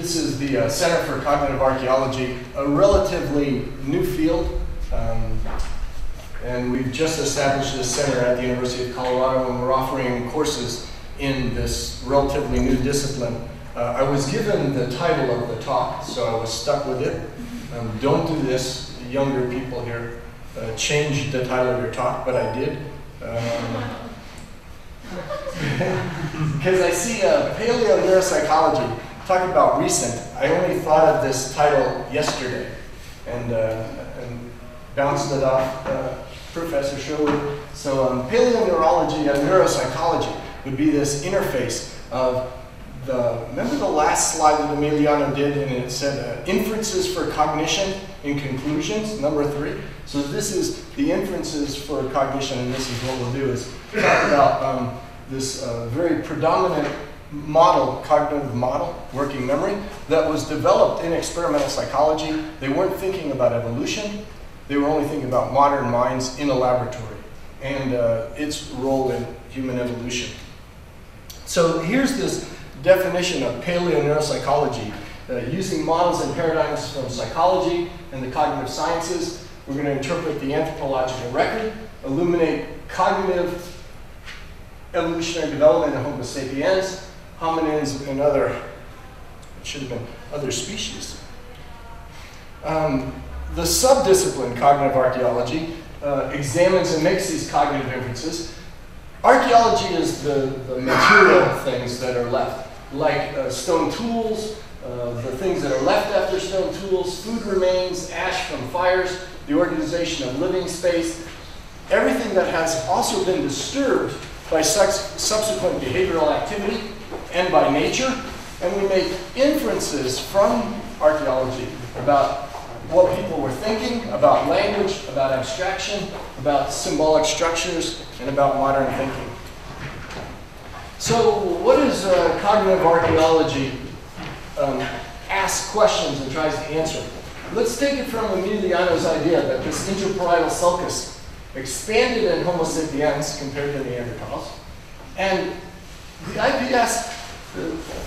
This is the Center for Cognitive Archaeology, a relatively new field. And we've just established this center at the University of Colorado, and we're offering courses in this relatively new discipline. I was given the title of the talk, so I was stuck with it. Don't do this, younger people here. Change the title of your talk, but I did. Because I see paleoneuropsychology, talking about recent. I only thought of this title yesterday and bounced it off Professor Sherwood. So paleoneurology and neuropsychology would be this interface of remember the last slide that Emiliano did, and it said inferences for cognition in conclusions, number 3. So this is the inferences for cognition, and this is what we'll do is talk about this very predominant model, cognitive model, working memory, that was developed in experimental psychology. They weren't thinking about evolution. They were only thinking about modern minds in a laboratory and its role in human evolution. So here's this definition of paleoneuropsychology, using models and paradigms from psychology and the cognitive sciences. We're going to interpret the anthropological record, illuminate cognitive evolutionary development of Homo sapiens, hominins, and other, it should have been other species. The subdiscipline, cognitive archaeology, examines and makes these cognitive inferences. Archaeology is the material things that are left, like stone tools, the things that are left after stone tools, food remains, ash from fires, the organization of living space, everything that has also been disturbed by subsequent behavioral activity and by nature. And we make inferences from archaeology about what people were thinking, about language, about abstraction, about symbolic structures, and about modern thinking. So what is cognitive archaeology? Asks questions and tries to answer. Let's take it from Emiliano's idea that this interparietal sulcus expanded in Homo sapiens compared to Neanderthals. And the IPS,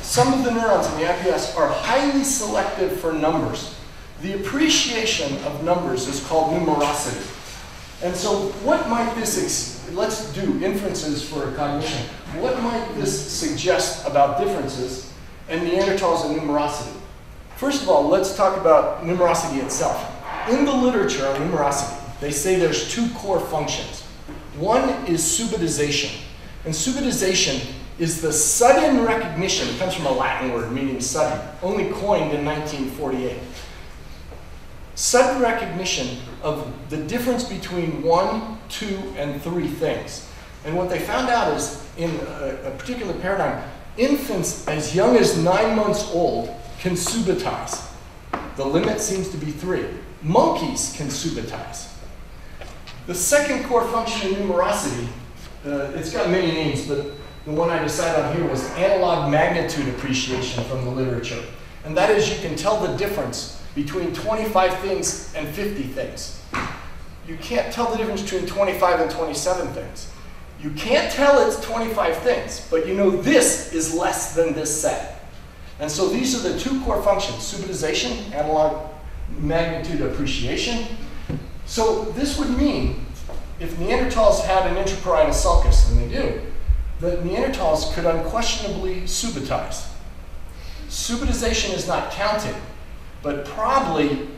some of the neurons in the IPS are highly selective for numbers. The appreciation of numbers is called numerosity. And so what might this, let's do inferences for cognition. What might this suggest about differences in Neanderthals and numerosity? First of all, let's talk about numerosity itself. In the literature on numerosity, they say there's 2 core functions. One is subitization. And subitization is the sudden recognition, it comes from a Latin word meaning sudden, only coined in 1948. Sudden recognition of the difference between 1, 2, and 3 things. And what they found out is, in a particular paradigm, infants as young as 9 months old can subitize. The limit seems to be 3. Monkeys can subitize. The second core function in numerosity, it's got many names, but the one I decided on here was analog magnitude appreciation from the literature. And that is, you can tell the difference between 25 things and 50 things. You can't tell the difference between 25 and 27 things. You can't tell it's 25 things, but you know this is less than this set. And so these are the 2 core functions: subitization, analog magnitude appreciation. So this would mean, if Neanderthals had an interparietal sulcus, and they do, that Neanderthals could unquestionably subitize. Subitization is not counted, but probably,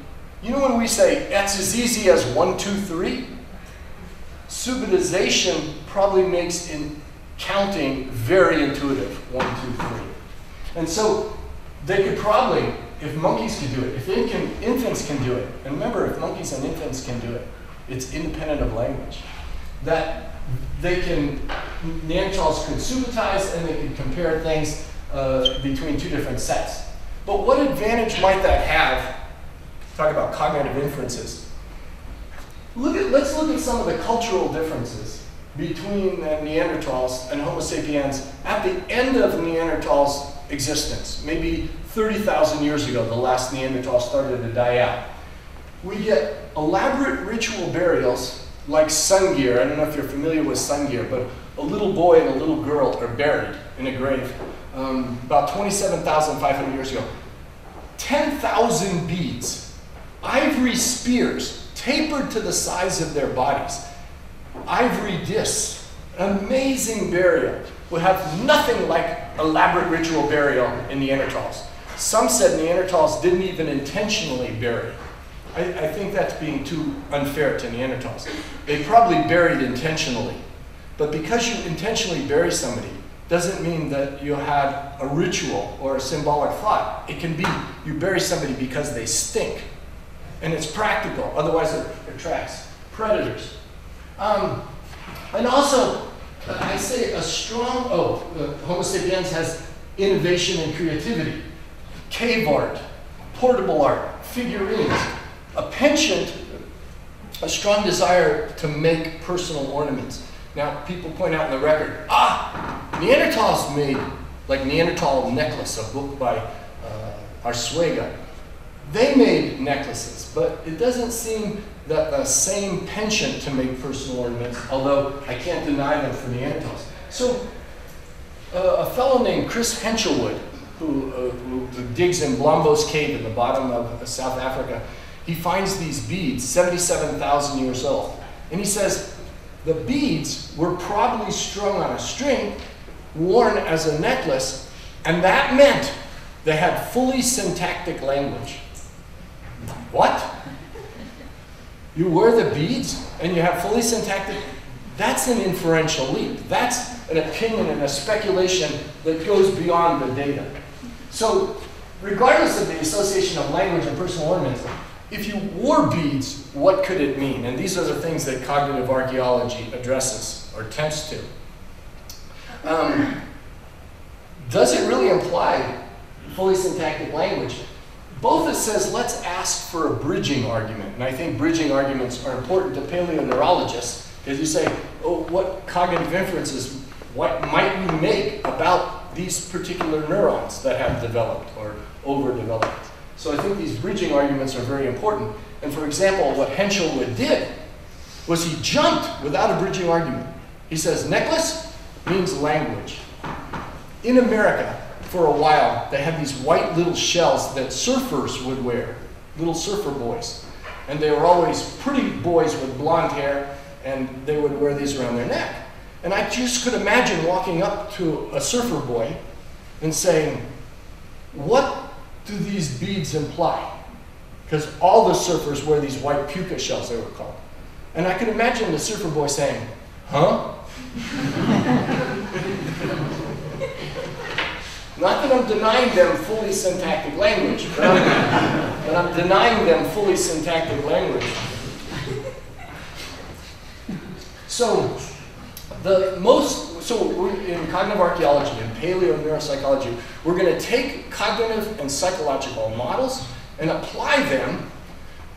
you know when we say it's as easy as 1, 2, 3? Subitization probably makes in counting very intuitive, 1, 2, 3. And so they could probably, if monkeys can do it, if infants can do it, and remember, if monkeys and infants can do it, it's independent of language, that they can, Neanderthals could subitize and they could compare things between 2 different sets. But what advantage might that have? Talk about cognitive inferences. Let's look at some of the cultural differences between Neanderthals and Homo sapiens at the end of Neanderthals' existence. Maybe 30,000 years ago, the last Neanderthal started to die out. We get elaborate ritual burials like sun gear. I don't know if you're familiar with sun gear, but a little boy and a little girl are buried in a grave about 27,500 years ago. 10,000 beads, ivory spears tapered to the size of their bodies, ivory discs, amazing burial, would have nothing like elaborate ritual burial in Neanderthals. Some said Neanderthals didn't even intentionally bury. I think that's being too unfair to Neanderthals. They probably buried intentionally. But because you intentionally bury somebody, doesn't mean that you had a ritual or a symbolic thought. It can be you bury somebody because they stink. And it's practical, otherwise it attracts predators. And also, I say a strong, Homo sapiens has innovation and creativity. Cave art, portable art, figurines, a penchant, a strong desire to make personal ornaments. Now, people point out in the record, Neanderthals made, like Neanderthal necklace, a book by Archaeology. They made necklaces, but it doesn't seem that the same penchant to make personal ornaments, although I can't deny them for Neanderthals. So, a fellow named Chris Henshelwood, who digs in Blombos Cave in the bottom of South Africa, he finds these beads, 77,000 years old. And he says, the beads were probably strung on a string, worn as a necklace, and that meant they had fully syntactic language. What? You wear the beads and you have fully syntactic? That's an inferential leap. That's an opinion and a speculation that goes beyond the data. So, regardless of the association of language and personal ornaments, if you wore beads, what could it mean? And these are the things that cognitive archaeology addresses or attempts to. Does it really imply fully syntactic language? Both it says, let's ask for a bridging argument. And I think bridging arguments are important to paleoneurologists, because you say, oh, what cognitive inferences, what might we make about these particular neurons that have developed or overdeveloped? So I think these bridging arguments are very important. And for example, what Henshelwood did was he jumped without a bridging argument. He says, necklace means language. In America, for a while, they had these white little shells that surfers would wear, little surfer boys. And they were always pretty boys with blonde hair, and they would wear these around their neck. And I just could imagine walking up to a surfer boy and saying, what do these beads imply? Because all the surfers wear these white puka shells, they were called. And I could imagine the surfer boy saying, huh? Not that I'm denying them fully syntactic language, but I'm denying them fully syntactic language. So, in cognitive archaeology and paleoneuropsychology, we're going to take cognitive and psychological models and apply them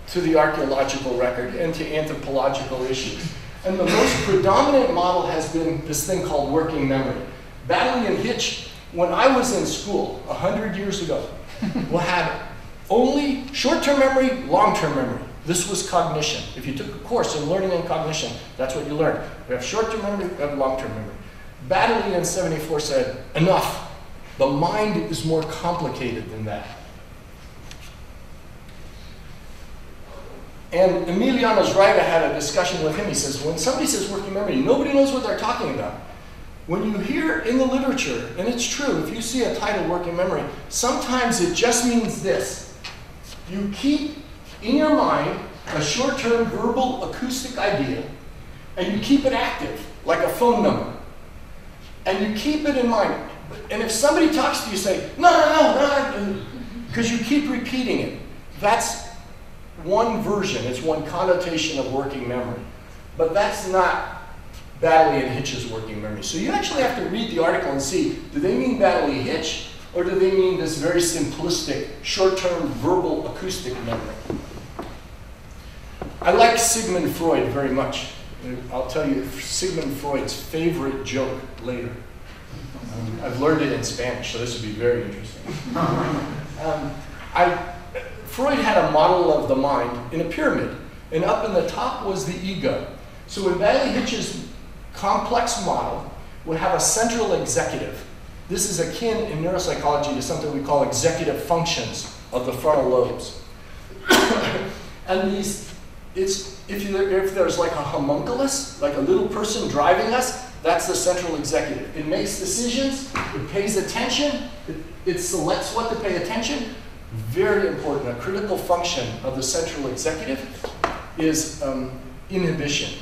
to the archaeological record and to anthropological issues. And the most predominant model has been this thing called working memory. Baddeley and Hitch, when I was in school 100 years ago, we had only short-term memory, long-term memory. This was cognition. If you took a course in learning and cognition, that's what you learned. We have short-term memory, we have long-term memory. Baddeley in '74 said, enough. The mind is more complicated than that. And Emiliano Zreiga had a discussion with him. He says, when somebody says working memory, nobody knows what they're talking about. When you hear in the literature, and it's true, if you see a title, working memory, sometimes it just means this. You keep in your mind a short-term verbal acoustic idea, and you keep it active, like a phone number. And you keep it in mind. And if somebody talks to you, say, no, because you keep repeating it. That's one version, it's one connotation of working memory. But that's not Baddeley and Hitch's working memory. So you actually have to read the article and see, do they mean Baddeley Hitch, or do they mean this very simplistic, short-term verbal acoustic memory? I like Sigmund Freud very much. I'll tell you Sigmund Freud's favorite joke later. I've learned it in Spanish, so this would be very interesting. Freud had a model of the mind in a pyramid, and up in the top was the ego. So in Baddeley Hitch's complex model would have a central executive. This is akin in neuropsychology to something we call executive functions of the frontal lobes. And these, if there's like a homunculus, like a little person driving us, that's the central executive. It makes decisions, it pays attention, it selects what to pay attention. Very important. A critical function of the central executive is inhibition.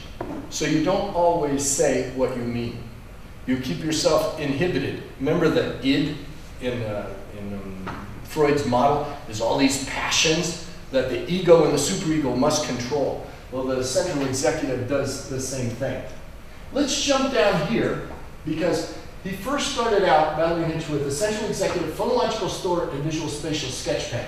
So you don't always say what you mean. You keep yourself inhibited. Remember the id in Freud's model? There's all these passions that the ego and the superego must control. Well, the central executive does the same thing. Let's jump down here, because he first started out battling it with the central executive, phonological store, and visual spatial sketchpad.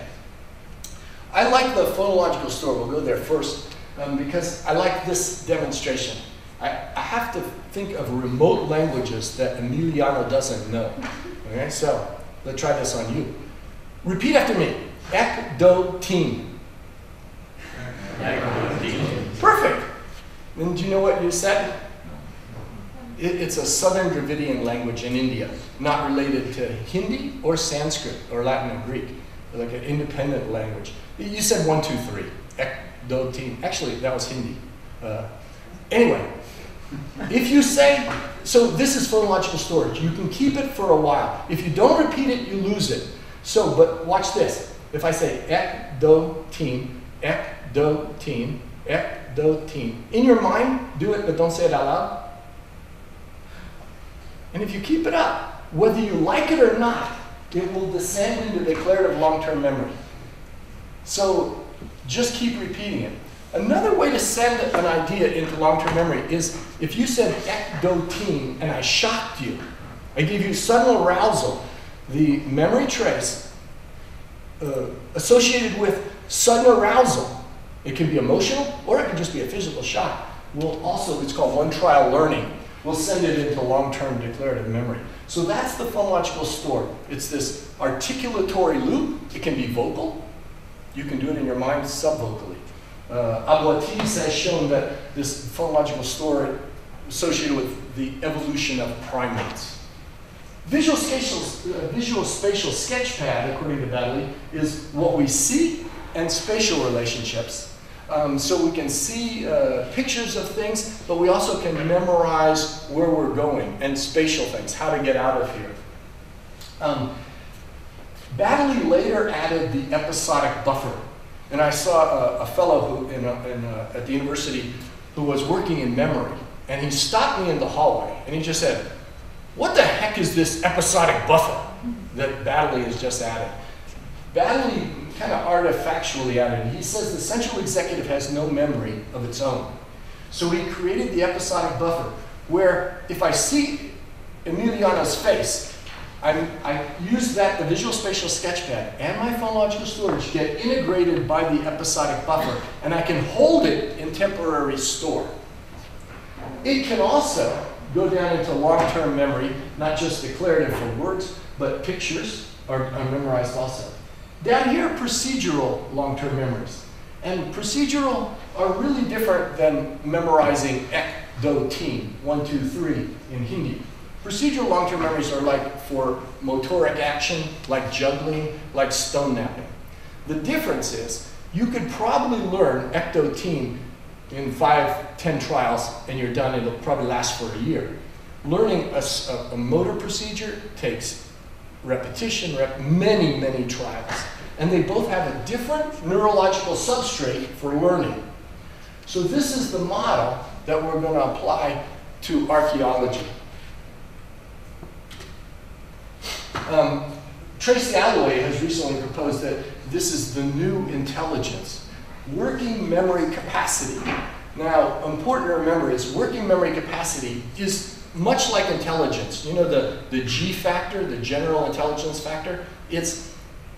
I like the phonological store. We'll go there first, because I like this demonstration. I have to think of remote languages that Emiliano doesn't know. Okay, so let's try this on you. Repeat after me. Ek, do, teen. Perfect. And do you know what you said? It's a Southern Dravidian language in India, not related to Hindi or Sanskrit or Latin or Greek, like an independent language. You said 1, 2, 3. Ek, do, teen. Actually, that was Hindi. Anyway, if you say, so this is phonological storage. You can keep it for a while. If you don't repeat it, you lose it. So, but watch this. If I say ek, do, teen, ek, do, teen, ek, do, teen. In your mind, do it, but don't say it out loud. And if you keep it up, whether you like it or not, it will descend into declarative long-term memory. So just keep repeating it. Another way to send an idea into long-term memory is if you said ek, do, teen, and I shocked you. I gave you sudden arousal. The memory trace associated with sudden arousal, it can be emotional or it can just be a physical shock, will also, it's called one-trial learning. We'll send it into long-term declarative memory. So that's the phonological store. It's this articulatory loop. It can be vocal. You can do it in your mind subvocally. Aboitiz has shown that this phonological store associated with the evolution of primates. Visual spatial sketchpad, according to Baddeley, is what we see and spatial relationships. So we can see pictures of things, but we also can memorize where we're going and spatial things, how to get out of here. Baddeley later added the episodic buffer. And I saw a fellow who at the university who was working in memory, and he stopped me in the hallway, and he just said, "What the heck is this episodic buffer that Baddeley has just added?" Baddeley kind of artifactually added. He says the central executive has no memory of its own. So he created the episodic buffer, where if I see Emiliano's face, I use the visual spatial sketchpad and my phonological storage get integrated by the episodic buffer, and I can hold it in temporary store. It can also go down into long-term memory, not just declarative for words, but pictures are memorized also. Down here, procedural long-term memories. And procedural are really different than memorizing ek, do, teen, 1, 2, 3 in Hindi. Procedural long-term memories are like for motoric action, like juggling, like stone napping. The difference is you could probably learn ek, do, teen in 5, 10 trials, and you're done. It'll probably last for a year. Learning a motor procedure takes repetition, many, many trials. And they both have a different neurological substrate for learning. So this is the model that we're going to apply to archaeology. Tracy Alloway has recently proposed that this is the new intelligence. Working memory capacity. Now, important to remember is working memory capacity is much like intelligence. You know the G factor, the general intelligence factor?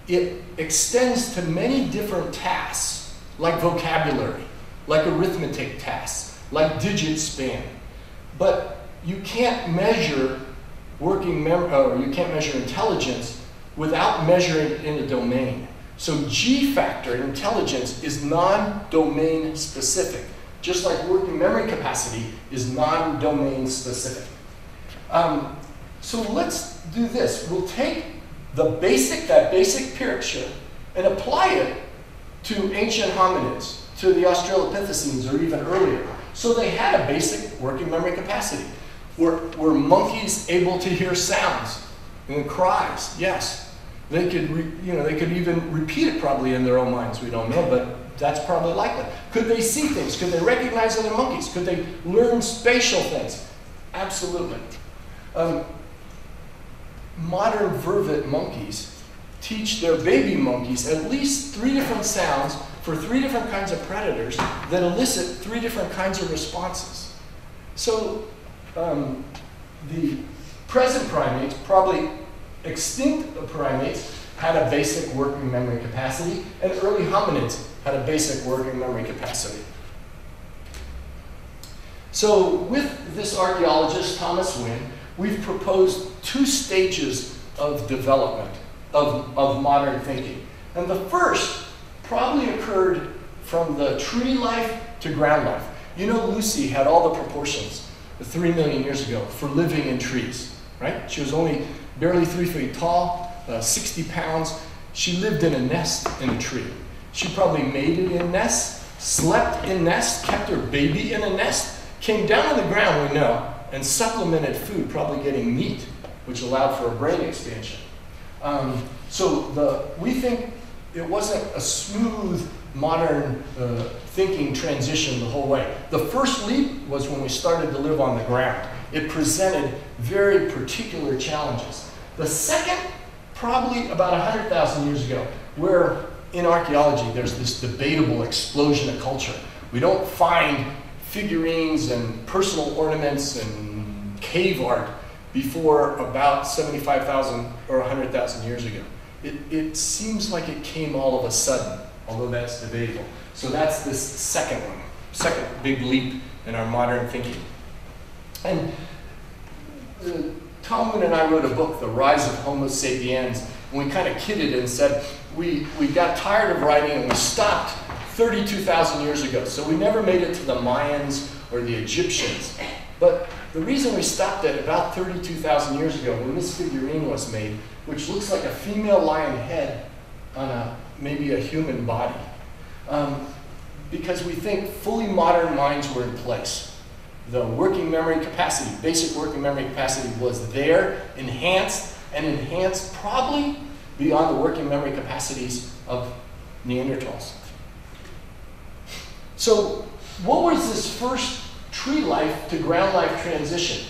It extends to many different tasks, like vocabulary, like arithmetic tasks, like digit span. But you can't measure working memory, or you can't measure intelligence without measuring it in a domain. So G factor, intelligence, is non-domain specific, just like working memory capacity is non-domain specific. So let's do this. We'll take that basic picture, and apply it to ancient hominids, to the Australopithecines or even earlier. So they had a basic working memory capacity. Were monkeys able to hear sounds and cries? Yes. They could, they could even repeat it probably in their own minds. We don't know, but that's probably likely. Could they see things? Could they recognize other monkeys? Could they learn spatial things? Absolutely. Modern vervet monkeys teach their baby monkeys at least 3 different sounds for 3 different kinds of predators that elicit 3 different kinds of responses. So the present primates, probably extinct primates, had a basic working memory capacity, and early hominids had a basic working memory capacity. So with this archaeologist, Thomas Wynne, we've proposed 2 stages of development of modern thinking. And the first probably occurred from the tree life to ground life. You know, Lucy had all the proportions 3 million years ago for living in trees, right? She was only barely 3 feet tall, 60 pounds. She lived in a nest in a tree. She probably mated in nests, slept in nests, kept her baby in a nest, came down on the ground, we know, and supplemented food, probably getting meat, which allowed for a brain expansion. We think it wasn't a smooth, modern thinking transition the whole way. The first leap was when we started to live on the ground. It presented very particular challenges. The second, probably about 100,000 years ago, where in archaeology there's this debatable explosion of culture. We don't find figurines and personal ornaments and cave art before about 75,000 or 100,000 years ago. It seems like it came all of a sudden, although that's debatable. So that's this second one, second big leap in our modern thinking. And Tom Wynne and I wrote a book, The Rise of Homo sapiens, and we kind of kidded and said we got tired of writing and we stopped 32,000 years ago. So we never made it to the Mayans or the Egyptians. But the reason we stopped at about 32,000 years ago, when this figurine was made, which looks like a female lion head on maybe a human body, because we think fully modern minds were in place. The working memory capacity, basic working memory capacity was there, enhanced, and enhanced probably beyond the working memory capacities of Neanderthals. So what was this first tree life to ground life transition?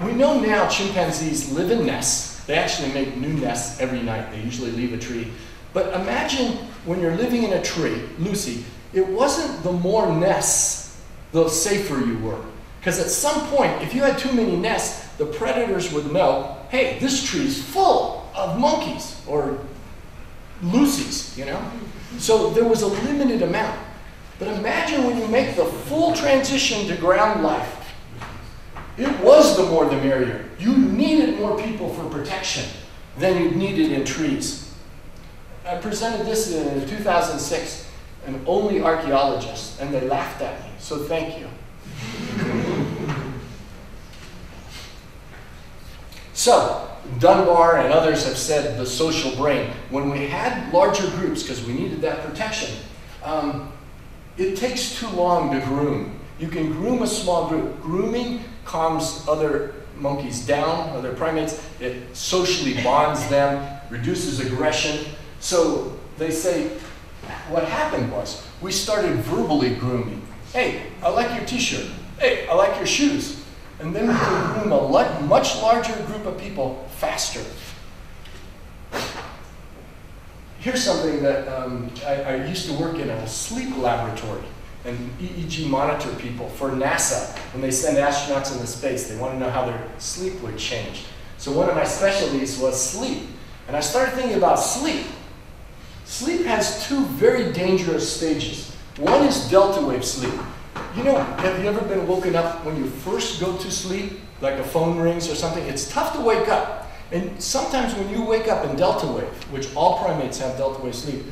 We know now chimpanzees live in nests. They actually make new nests every night. They usually leave a tree. But imagine when you're living in a tree, Lucy, it wasn't the more nests, the safer you were. Because at some point, if you had too many nests, the predators would know, hey, this tree's full of monkeys or Lucy's, you know? So there was a limited amount. But imagine when you make the full transition to ground life. It was the more the merrier. You needed more people for protection than you needed in trees. I presented this in 2006, and only archaeologists, and they laughed at me, so thank you. So, Dunbar and others have said the social brain. When we had larger groups, because we needed that protection, it takes too long to groom. You can groom a small group. Grooming calms other monkeys down, other primates. It socially bonds them, reduces aggression. So they say what happened was we started verbally grooming. Hey, I like your t-shirt. Hey, I like your shoes. And then we can groom a much larger group of people faster. Here's something that I used to work in a sleep laboratory and EEG monitor people for NASA. When they send astronauts into space, they want to know how their sleep would change. So one of my specialties was sleep. And I started thinking about sleep. Sleep has 2 very dangerous stages. One is delta wave sleep. You know, have you ever been woken up when you first go to sleep, like a phone rings or something? It's tough to wake up. And sometimes when you wake up in delta wave, which all primates have delta wave sleep,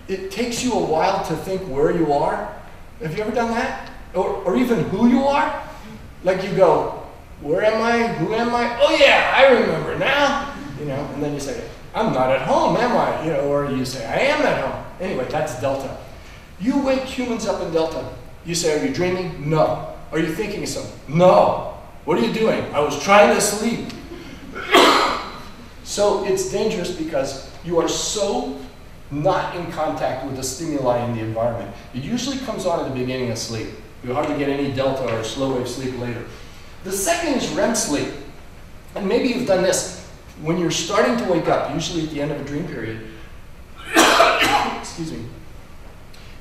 it takes you a while to think where you are. Have you ever done that? Or even who you are? Like you go, where am I? Who am I? Oh yeah, I remember now. You know, and then you say, I'm not at home, am I? You know, or you say, I am at home. Anyway, that's delta. You wake humans up in delta. You say, are you dreaming? No. Are you thinking of something? No. What are you doing? I was trying to sleep. So it's dangerous because you are so not in contact with the stimuli in the environment. It usually comes on at the beginning of sleep. You hardly get any delta or slow wave sleep later. The second is REM sleep. And maybe you've done this. When you're starting to wake up, usually at the end of a dream period, excuse me,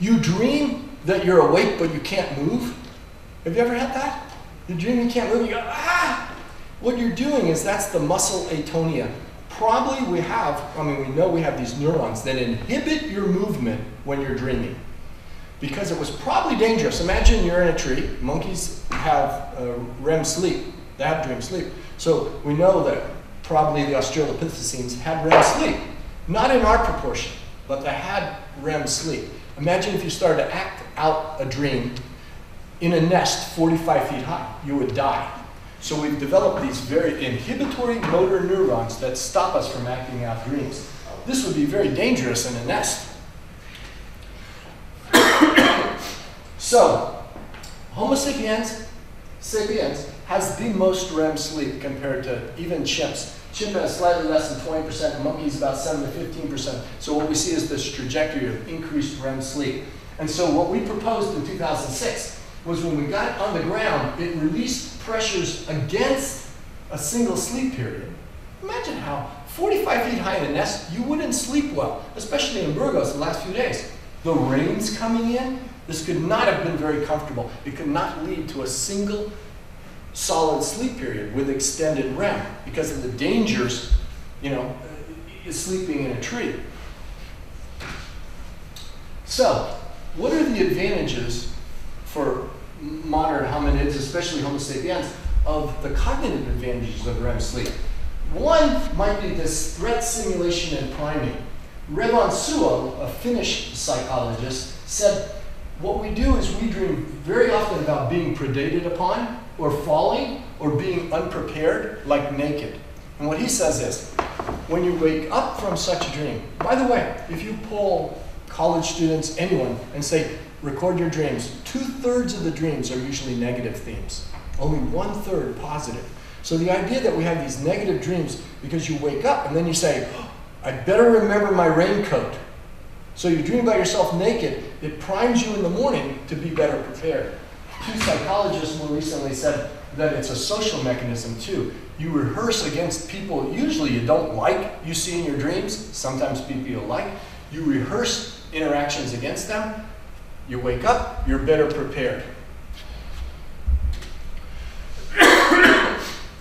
you dream that you're awake but you can't move. Have you ever had that? You dream you can't move, you go, ah! What you're doing is that's the muscle atonia. Probably we know we have these neurons that inhibit your movement when you're dreaming. Because it was probably dangerous. Imagine you're in a tree. Monkeys have REM sleep. They have dream sleep. So we know that probably the Australopithecines had REM sleep. Not in our proportion, but they had REM sleep. Imagine if you started to act out a dream in a nest 45 feet high. You would die. So we've developed these very inhibitory motor neurons that stop us from acting out dreams. This would be very dangerous in a nest. So, Homo sapiens has the most REM sleep compared to even chimps. Chimp has slightly less than 20%, monkeys about 7 to 15%. So what we see is this trajectory of increased REM sleep. And so what we proposed in 2006 was when we got it on the ground, it released pressures against a single sleep period. Imagine how 45 feet high in a nest, you wouldn't sleep well, especially in Burgos the last few days. The rain's coming in. This could not have been very comfortable. It could not lead to a single solid sleep period with extended REM because of the dangers, sleeping in a tree. So, what are the advantages for modern hominids, especially Homo sapiens, of the cognitive advantages of REM sleep? One might be this threat simulation and priming. Revon Suo, a Finnish psychologist, said, what we do is we dream very often about being predated upon, or falling, or being unprepared, like naked. And what he says is, when you wake up from such a dream, by the way, if you poll college students, anyone, and say, record your dreams, 2/3 of the dreams are usually negative themes. Only 1/3 positive. So the idea that we have these negative dreams because you wake up and then you say, oh, I better remember my raincoat. So you dream about yourself naked, it primes you in the morning to be better prepared. 2 psychologists more recently said that it's a social mechanism too. You rehearse against people usually you don't like, you see in your dreams, sometimes people you like. You rehearse interactions against them, you wake up, you're better prepared.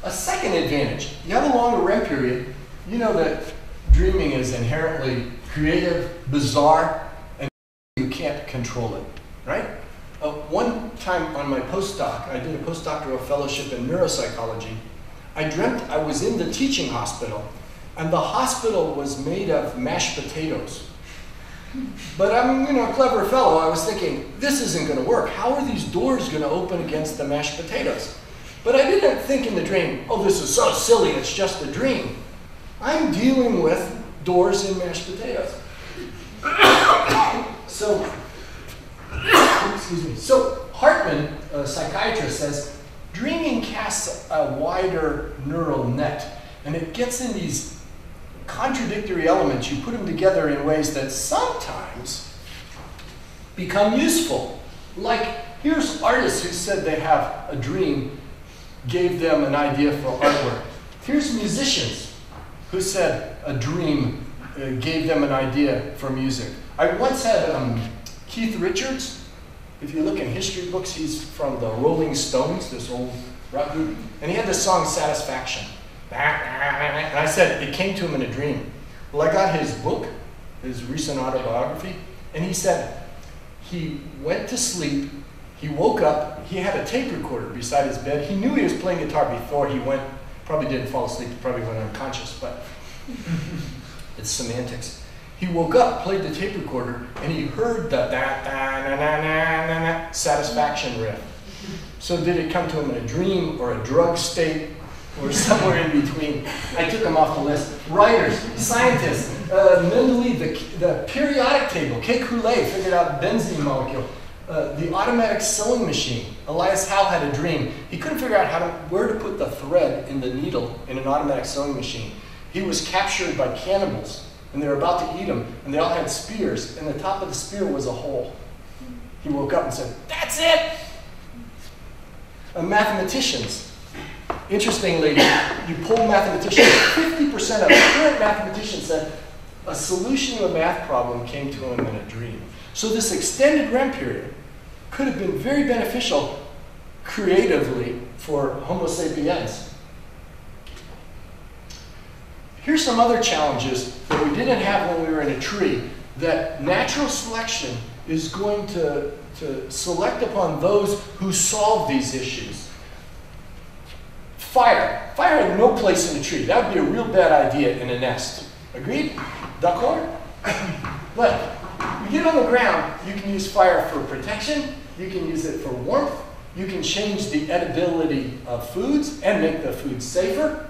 A second advantage, you have a longer REM period, you know that dreaming is inherently creative, bizarre, and you can't control it, right? One time on my postdoc, I did a postdoctoral fellowship in neuropsychology. I dreamt I was in the teaching hospital, and the hospital was made of mashed potatoes. But I'm a clever fellow. I was thinking, this isn't going to work. How are these doors going to open against the mashed potatoes? But I didn't think in the dream, oh, this is so silly, it's just a dream. I'm dealing with doors in mashed potatoes. So Hartman, a psychiatrist, says, dreaming casts a wider neural net, and it gets in these contradictory elements. You put them together in ways that sometimes become useful. Like, here's artists who said they have a dream, gave them an idea for artwork. Here's musicians who said a dream gave them an idea for music. I once had Keith Richards. If you look in history books, he's from the Rolling Stones, this old rock group, and he had this song, Satisfaction. And I said, it came to him in a dream. Well, I got his book, his recent autobiography, and he said he went to sleep, he woke up, he had a tape recorder beside his bed. He knew he was playing guitar before he went, probably didn't fall asleep, he probably went unconscious, but it's semantics. He woke up, played the tape recorder, and he heard the Satisfaction riff. So did it come to him in a dream or a drug state? or somewhere in between. I took them off the list. Writers, scientists, Mendeleev, the periodic table, K. Coolidge figured out the benzene molecule. The automatic sewing machine. Elias Howe had a dream. He couldn't figure out where to put the thread in the needle in an automatic sewing machine. He was captured by cannibals, and they were about to eat him, and they all had spears, and the top of the spear was a hole. He woke up and said, "That's it!" Mathematicians. Interestingly, you poll mathematicians, 50% of current mathematicians said a solution to a math problem came to them in a dream. So this extended REM period could have been very beneficial creatively for Homo sapiens. Here's some other challenges that we didn't have when we were in a tree, that natural selection is going to select upon those who solve these issues. Fire. Fire had no place in a tree. That would be a real bad idea in a nest. Agreed? D'accord? But you get on the ground, you can use fire for protection, you can use it for warmth, you can change the edibility of foods and make the food safer.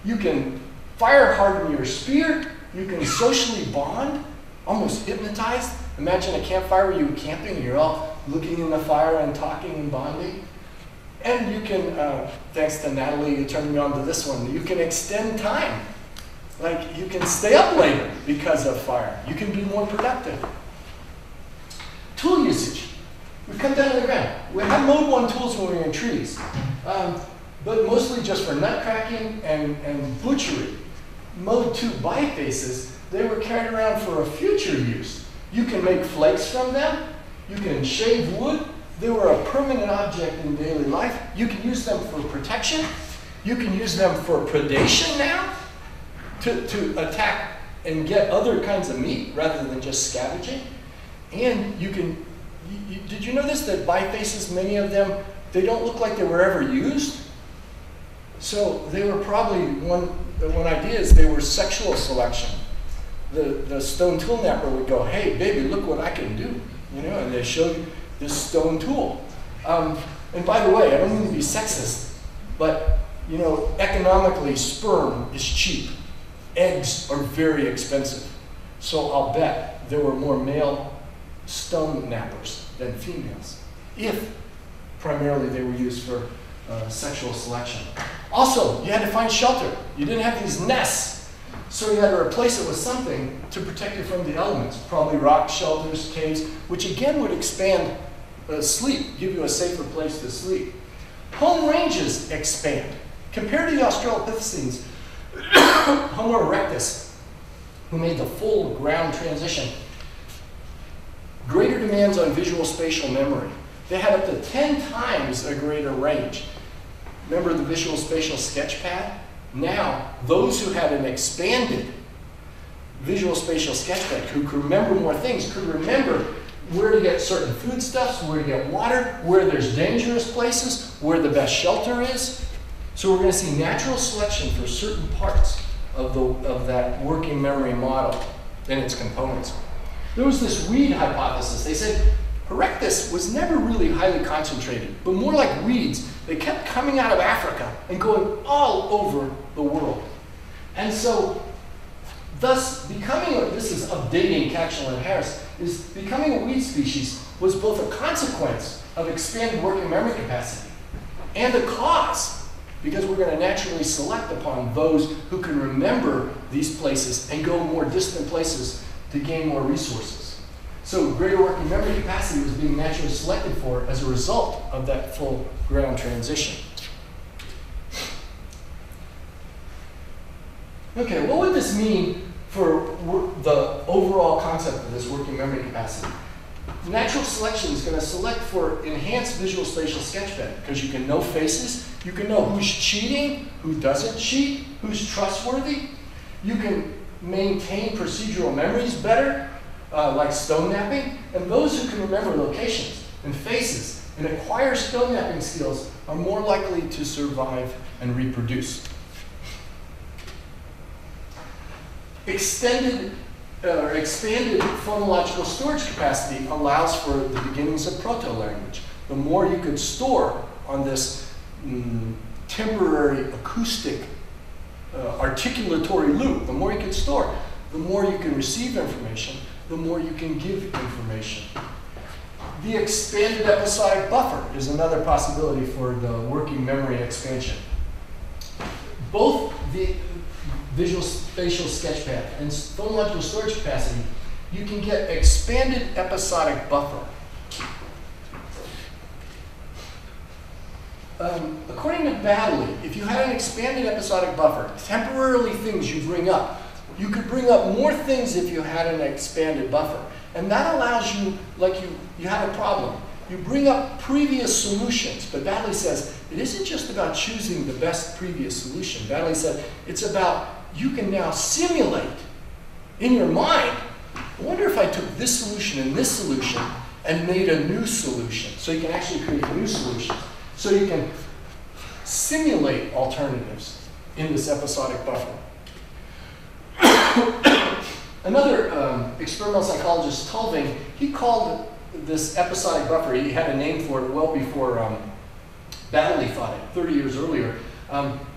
You can fire harden your spear, you can socially bond, almost hypnotized. Imagine a campfire where you're camping and you're all looking in the fire and talking and bonding. And you can, thanks to Natalie, you turned me on to this one, you can extend time. Like, you can stay up later because of fire. You can be more productive. Tool usage. We come down to the ground. We had mode 1 tools when we were in trees, but mostly just for nut cracking and butchery. Mode 2 bifaces, they were carried around for a future use. You can make flakes from them. You can shave wood. They were a permanent object in daily life. You can use them for protection. You can use them for predation now, to attack and get other kinds of meat rather than just scavenging. And you can, did you notice that bifaces, many of them, they don't look like they were ever used? So they were probably, one idea is they were sexual selection. The stone tool knapper would go, "Hey, baby, look what I can do." You know, and they showed this stone tool. And by the way, I don't mean to be sexist, but you know, economically, sperm is cheap. Eggs are very expensive. So I'll bet there were more male stone nappers than females, if primarily they were used for sexual selection. Also, you had to find shelter. You didn't have these nests, so you had to replace it with something to protect you from the elements, probably rock shelters, caves, which again would expand sleep, give you a safer place to sleep. Home ranges expand. Compared to the Australopithecines, Homo erectus, who made the full ground transition, greater demands on visual spatial memory. They had up to 10 times a greater range. Remember the visual spatial sketch pad? Now, those who had an expanded visual spatial sketch pad, who could remember more things, could remember where to get certain foodstuffs, where to get water, where there's dangerous places, where the best shelter is. So we're going to see natural selection for certain parts of that working memory model and its components. There was this weed hypothesis. They said erectus was never really highly concentrated, but more like weeds. They kept coming out of Africa and going all over the world. And so, thus, this is updating Catchell and Harris, is becoming a weed species was both a consequence of expanded working memory capacity and a cause, because we're going to naturally select upon those who can remember these places and go more distant places to gain more resources. So greater working memory capacity was being naturally selected for as a result of that full ground transition. Okay, what would this mean for the overall concept of this working memory capacity? Natural selection is going to select for enhanced visual spatial sketchpad because you can know faces, you can know who's cheating, who doesn't cheat, who's trustworthy. You can maintain procedural memories better, like stone napping, and those who can remember locations and faces and acquire stone napping skills are more likely to survive and reproduce. Expanded phonological storage capacity allows for the beginnings of proto-language. The more you could store on this 10 temporary acoustic articulatory loop. The more you can store, the more you can receive information, the more you can give information. The expanded episodic buffer is another possibility for the working memory expansion. Both the visual spatial sketchpad and phonological storage capacity, you can get expanded episodic buffer. According to Baddeley, if you had an expanded episodic buffer, temporarily things you bring up, you could bring up more things if you had an expanded buffer. And that allows you, like you have a problem. You bring up previous solutions, but Baddeley says it isn't just about choosing the best previous solution. Baddeley said it's about you can now simulate in your mind, I wonder if I took this solution and this solution and made a new solution. So you can actually create a new solution. So you can simulate alternatives in this episodic buffer. Another experimental psychologist, Tulving, he called this episodic buffer, he had a name for it well before Baddeley thought it, 30 years earlier.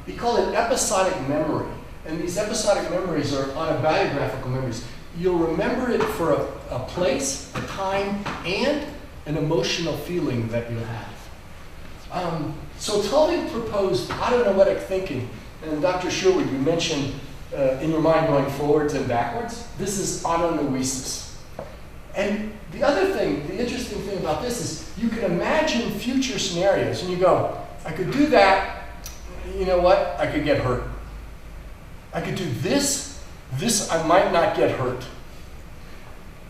He called it episodic memory. And these episodic memories are autobiographical memories. You'll remember it for a place, a time, and an emotional feeling that you have. So Tulving proposed autonoetic thinking. And Dr. Sherwood, you mentioned in your mind going forwards and backwards. This is autonoesis. And the other thing, the interesting thing about this is you can imagine future scenarios and you go, I could do that, you know what, I could get hurt. I could do this, I might not get hurt.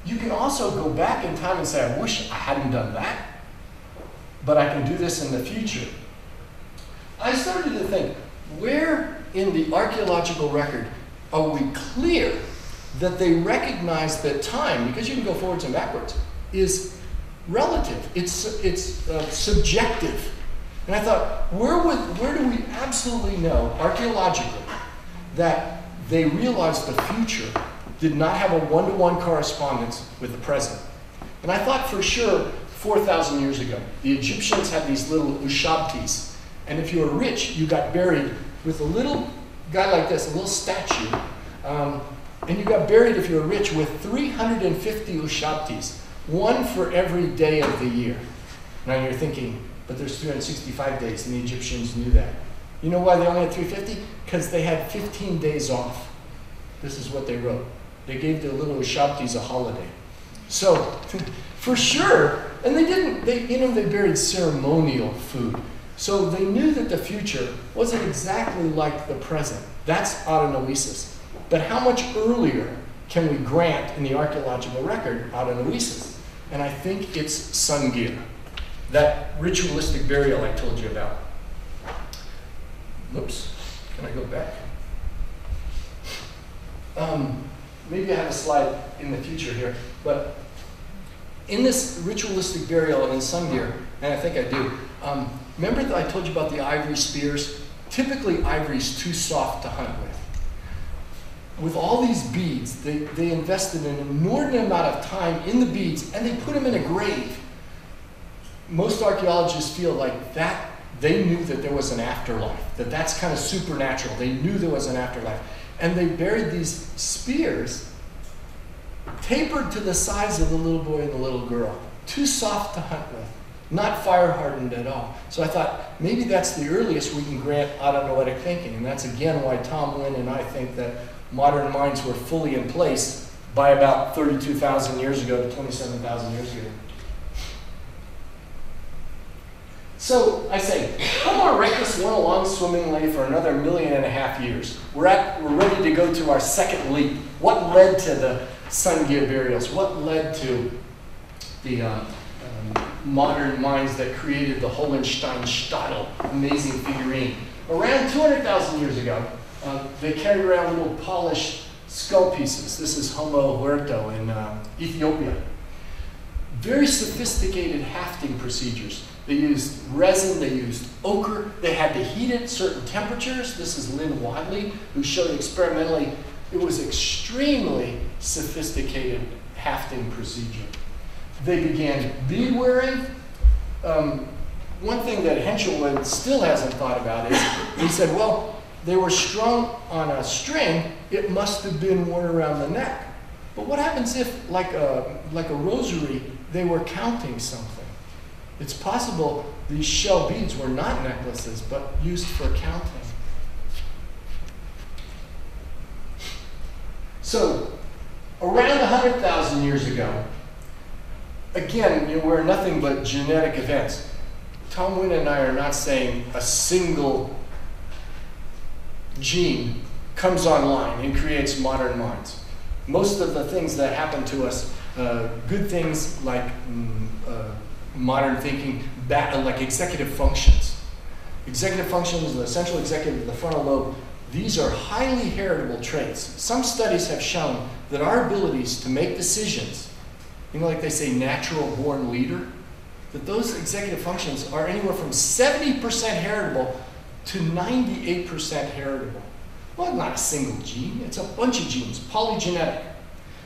You can also go back in time and say, I wish I hadn't done that, but I can do this in the future. I started to think, where in the archaeological record are we clear that they recognize that time, because you can go forwards and backwards, is relative, it's subjective. And I thought, where do we absolutely know, archaeologically, that they realized the future did not have a one-to-one correspondence with the present? And I thought for sure 4,000 years ago, the Egyptians had these little ushabtis. And if you were rich, you got buried with a little guy like this, a little statue. And you got buried, if you were rich, with 350 ushabtis, one for every day of the year. Now you're thinking, but there's 365 days, and the Egyptians knew that. You know why they only had 350? Because they had 15 days off. This is what they wrote. They gave their little ushabtis a holiday. So, for sure, and they buried ceremonial food. So they knew that the future wasn't exactly like the present. That's autonoesis. But how much earlier can we grant in the archaeological record autonoesis? And I think it's Sungir, that ritualistic burial I told you about. Whoops, can I go back? Maybe I have a slide in the future here, but in this ritualistic burial in Sungir, and I think I do, remember that I told you about the ivory spears? Typically, ivory is too soft to hunt with. With all these beads, they invested an inordinate amount of time in the beads, and they put them in a grave. Most archaeologists feel like that they knew that there was an afterlife, that's kind of supernatural. They knew there was an afterlife. And they buried these spears tapered to the size of the little boy and the little girl. Too soft to hunt with, not fire hardened at all. So I thought maybe that's the earliest we can grant autonoetic thinking. And that's again why Tom Lynn and I think that modern minds were fully in place by about 32,000 years ago to 27,000 years ago. So I say, Homo erectus went along swimmingly for another 1.5 million years. We're ready to go to our second leap. What led to the Sungir burials? What led to the modern minds that created the Hohenstein Shuttle, amazing figurine? Around 200,000 years ago, they carried around little polished skull pieces. This is Homo huerto in Ethiopia. Very sophisticated hafting procedures. They used resin, they used ochre, they had to heat it at certain temperatures. This is Lynn Wadley, who showed experimentally it was extremely sophisticated hafting procedure. They began bead wearing. one thing that Henschel still hasn't thought about is, he said, well, they were strung on a string, it must have been worn around the neck. But what happens if, like a rosary, they were counting something? It's possible these shell beads were not necklaces, but used for counting. So, around 100,000 years ago, again, we're nothing but genetic events. Tom Wynn and I are not saying a single gene comes online and creates modern minds. Most of the things that happen to us, good things like modern thinking, like executive functions. Executive functions, the central executive, the frontal lobe, these are highly heritable traits. Some studies have shown that our abilities to make decisions, like they say natural born leader, that those executive functions are anywhere from 70% heritable to 98% heritable. Well, not a single gene, it's a bunch of genes, polygenetic.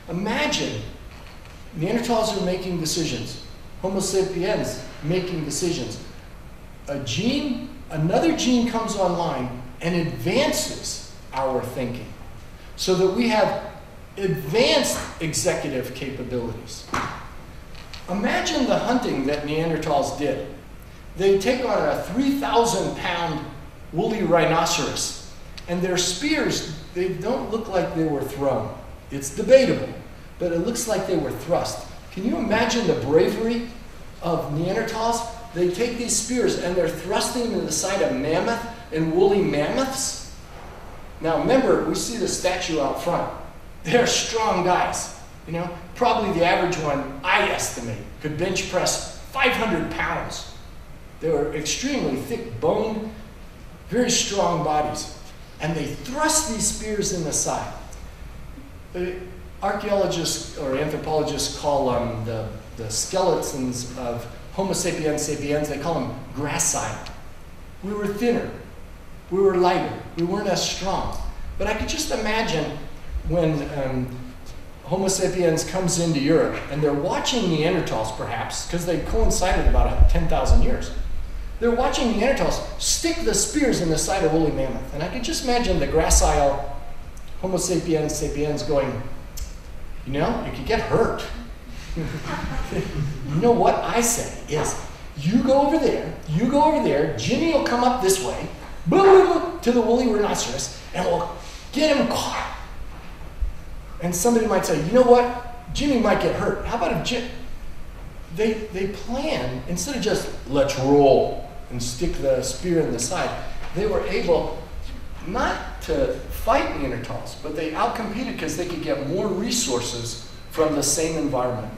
Imagine Neanderthals are making decisions, Homo sapiens making decisions. Another gene comes online and advances our thinking so that we have advanced executive capabilities. Imagine the hunting that Neanderthals did. They take on a 3,000-pound woolly rhinoceros, and their spears, they don't look like they were thrown. It's debatable, but it looks like they were thrust. Can you imagine the bravery of Neanderthals? They take these spears and they're thrusting them into the side of mammoth and woolly mammoths. Now remember, we see the statue out front. They're strong guys. Probably the average one, I estimate, could bench press 500 pounds. They were extremely thick-boned, very strong bodies. And they thrust these spears in the side. Archaeologists or anthropologists call the skeletons of Homo sapiens sapiens, they call them gracile. We were thinner. We were lighter. We weren't as strong. But I could just imagine when Homo sapiens comes into Europe and they're watching Neanderthals perhaps, because they coincided about 10,000 years. They're watching Neanderthals stick the spears in the side of woolly mammoth. And I could just imagine the gracile Homo sapiens sapiens going, you could get hurt. You know what I say is, you go over there, Jimmy will come up this way, boom, to the woolly rhinoceros, and we'll get him caught. And somebody might say, you know what, Jimmy might get hurt. How about if Jim, they plan, instead of just, let's roll and stick the spear in the side, they were able not to fight Neanderthals, but they outcompeted because they could get more resources from the same environment.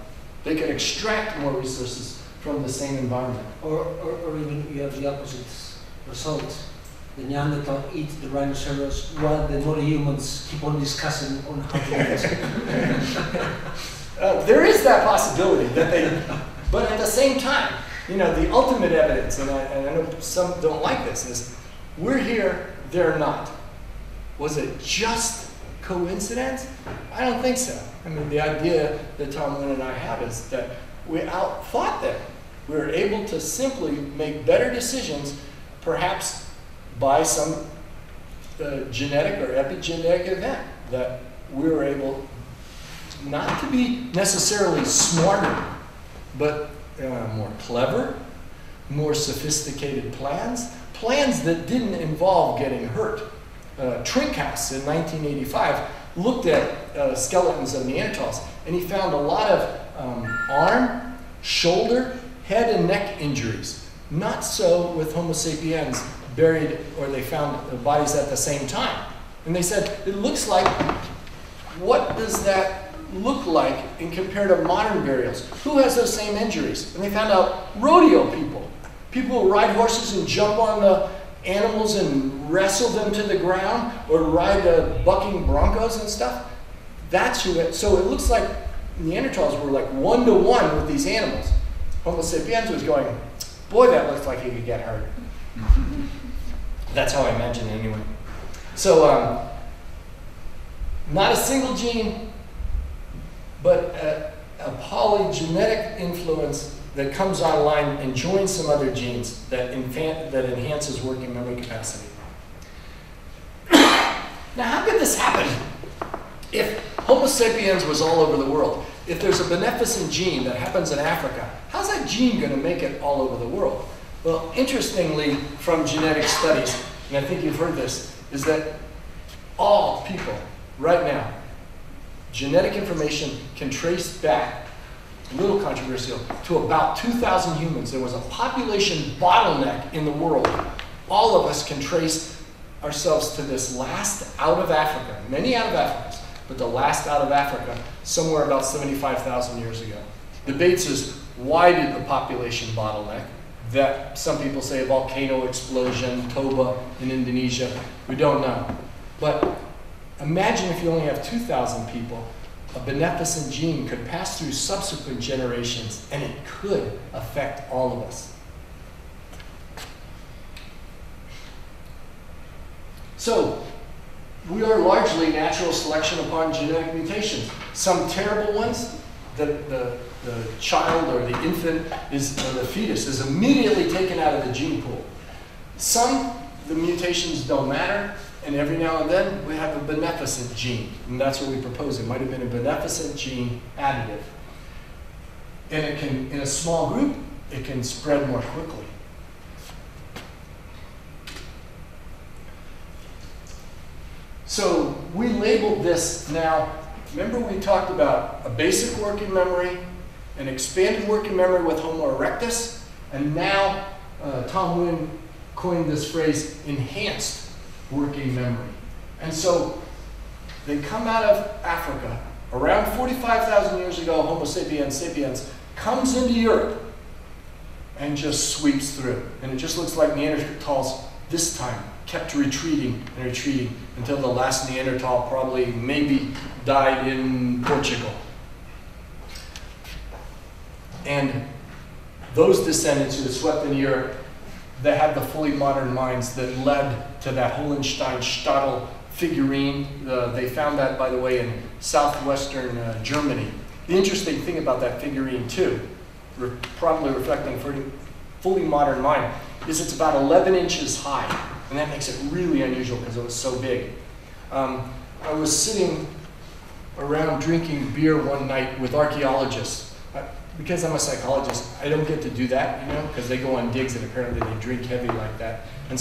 They could extract more resources from the same environment. Or even you have the opposite result. The Neanderthal eat the rhinoceros while the modern humans keep on discussing on how to eat. There is that possibility that but at the same time, the ultimate evidence, and I know some don't like this, is we're here, they're not. Was it just coincidence? I don't think so. I mean, the idea that Tom Wynn and I have is that we outthought them. We were able to simply make better decisions, perhaps by some genetic or epigenetic event, that we were able not to be necessarily smarter, but more clever, more sophisticated plans that didn't involve getting hurt. Trinkhaus in 1985 looked at skeletons of Neanderthals, and he found a lot of arm, shoulder, head, and neck injuries. Not so with Homo sapiens buried, or they found the bodies at the same time. And they said, it looks like, what does that look like in compared to modern burials? Who has those same injuries? And they found out rodeo people. People who ride horses and jump on the animals and wrestle them to the ground, or ride bucking broncos and stuff. That's who it, so it looks like Neanderthals were like 1-to-1 with these animals. Homo sapiens was going, boy, that looks like he could get hurt. That's how I imagine it anyway. So, not a single gene, but a polygenetic influence that comes online and joins some other genes that enhances working memory capacity. Now, how could this happen? If Homo sapiens was all over the world, if there's a beneficent gene that happens in Africa, how's that gene going to make it all over the world? Well, interestingly, from genetic studies, and I think you've heard this, is that all people, right now, genetic information can trace back, a little controversial, to about 2,000 humans. There was a population bottleneck in the world. All of us can trace ourselves to this last out of Africa, many out of Africans, but the last out of Africa, somewhere about 75,000 years ago. Debates is, why did the population bottleneck? That some people say a volcano explosion, Toba in Indonesia, we don't know. But imagine if you only have 2,000 people, a beneficent gene could pass through subsequent generations and it could affect all of us. So, we are largely natural selection upon genetic mutations. Some terrible ones, the child or the infant or the fetus is immediately taken out of the gene pool. Some, the mutations don't matter, and every now and then we have a beneficent gene, and that's what we propose. It might have been a beneficent gene additive. And it can, in a small group, it can spread more quickly. So we labeled this now, remember we talked about a basic working memory, an expanded working memory with Homo erectus, and now Tom Wynn coined this phrase, enhanced working memory. And so they come out of Africa. Around 45,000 years ago, Homo sapiens comes into Europe and just sweeps through. And it just looks like Neanderthals this time kept retreating and retreating until the last Neanderthal probably maybe died in Portugal. And those descendants who had swept into Europe, they had the fully modern minds that led to that Shuttle figurine. They found that, by the way, in southwestern Germany. The interesting thing about that figurine, too, probably reflecting fully modern mind, is it's about 11 inches high. And that makes it really unusual because it was so big. I was sitting around drinking beer one night with archaeologists. Because I'm a psychologist, I don't get to do that, because they go on digs and apparently they drink heavy like that. And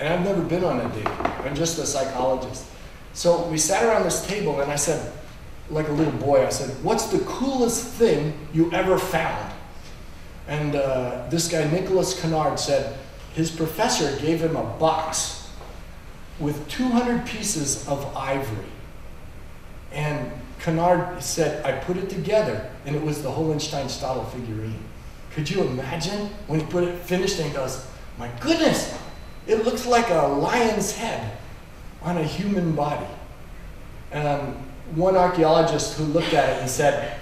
I've never been on a dig. I'm just a psychologist. So we sat around this table and I said, like a little boy, I said, what's the coolest thing you ever found? And this guy, Nicholas Kennard, said his professor gave him a box with 200 pieces of ivory. And Kennard said, I put it together, and it was the Shuttle figurine. Could you imagine when he finished and he goes, my goodness, it looks like a lion's head on a human body. One archaeologist who looked at it and said,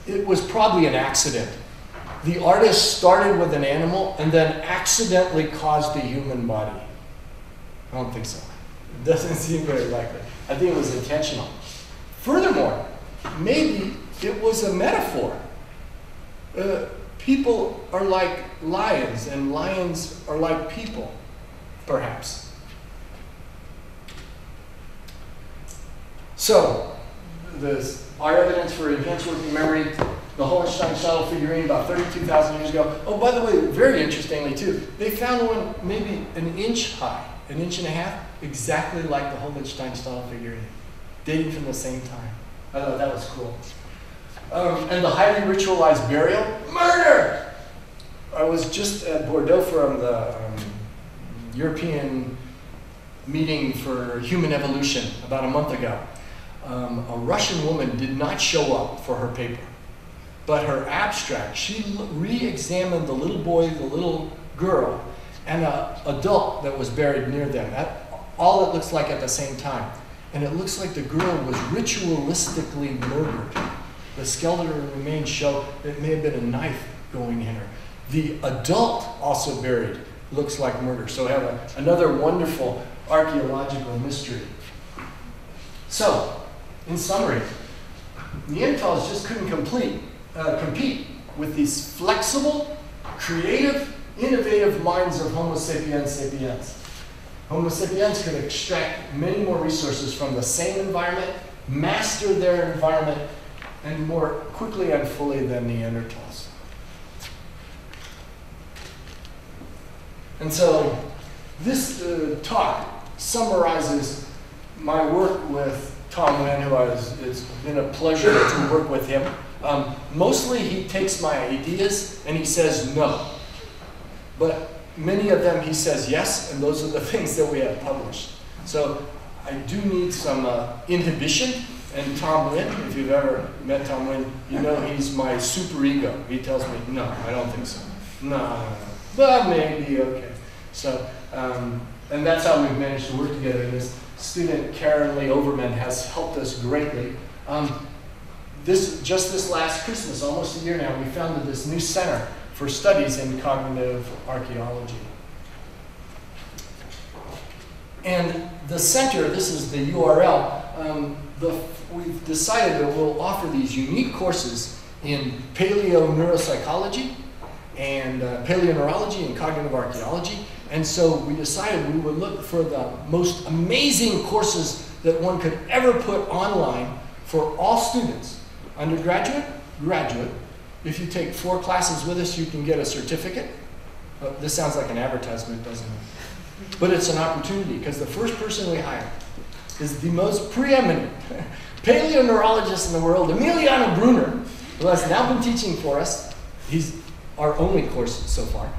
it was probably an accident. The artist started with an animal and then accidentally caused a human body. I don't think so. It doesn't seem very likely. I think it was intentional. Furthermore, maybe it was a metaphor. People are like lions, and lions are like people, perhaps. So, our evidence for enhanced working memory, the Shuttle figurine about 32,000 years ago. Oh, by the way, very interestingly too, they found one maybe an inch high, an inch and a half, exactly like the Shuttle figurine, dating from the same time. I thought that was cool. And the highly ritualized burial, murder! I was just at Bordeaux from the European meeting for human evolution about a month ago. A Russian woman did not show up for her paper, but her abstract, she re-examined the little boy, the little girl, and an adult that was buried near them. All it looks like at the same time. And it looks like the girl was ritualistically murdered. The skeletal remains show it may have been a knife going in her. The adult, also buried, looks like murder. So we have another wonderful archaeological mystery. So, in summary, Neanderthals just couldn't compete with these flexible, creative, innovative minds of Homo sapiens sapiens. Homo sapiens could extract many more resources from the same environment, master their environment, and more quickly and fully than Neanderthals. And so this talk summarizes my work with Tom Nguyen, it's been a pleasure to work with him. Mostly he takes my ideas and he says no. But many of them he says yes, and those are the things that we have published. So I do need some inhibition, and Tom Nguyen, if you've ever met Tom Nguyen, you know he's my super ego. He tells me, no, I don't think so. No, but maybe, okay. So, and that's how we've managed to work together. This student, Karen Lee Overman, has helped us greatly. Just this last Christmas, almost a year now, we founded this new center for studies in cognitive archaeology. And the center, this is the URL, we've decided that we'll offer these unique courses in paleoneuropsychology and paleoneurology and cognitive archaeology. And so we decided we would look for the most amazing courses that one could ever put online for all students, undergraduate, graduate. If you take 4 classes with us, you can get a certificate. This sounds like an advertisement, doesn't it? But it's an opportunity, because the first person we hire is the most preeminent paleoneurologist in the world, Emiliano Brunner, who has now been teaching for us. He's our only course so far,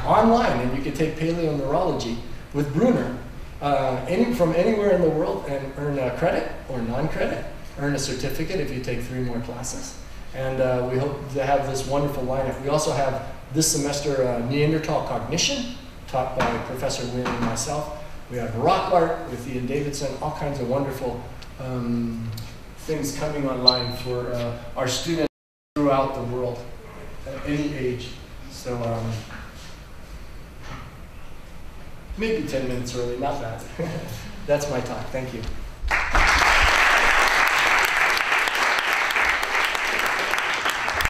online, and you can take paleoneurology with Brunner from anywhere in the world and earn a credit or non-credit, earn a certificate if you take 3 more classes. And we hope to have this wonderful lineup. We also have this semester Neanderthal cognition, taught by Professor Nguyen and myself. We have rock art with Ian Davidson, all kinds of wonderful things coming online for our students throughout the world at any age. So maybe 10 minutes early, not bad. That's my talk. Thank you.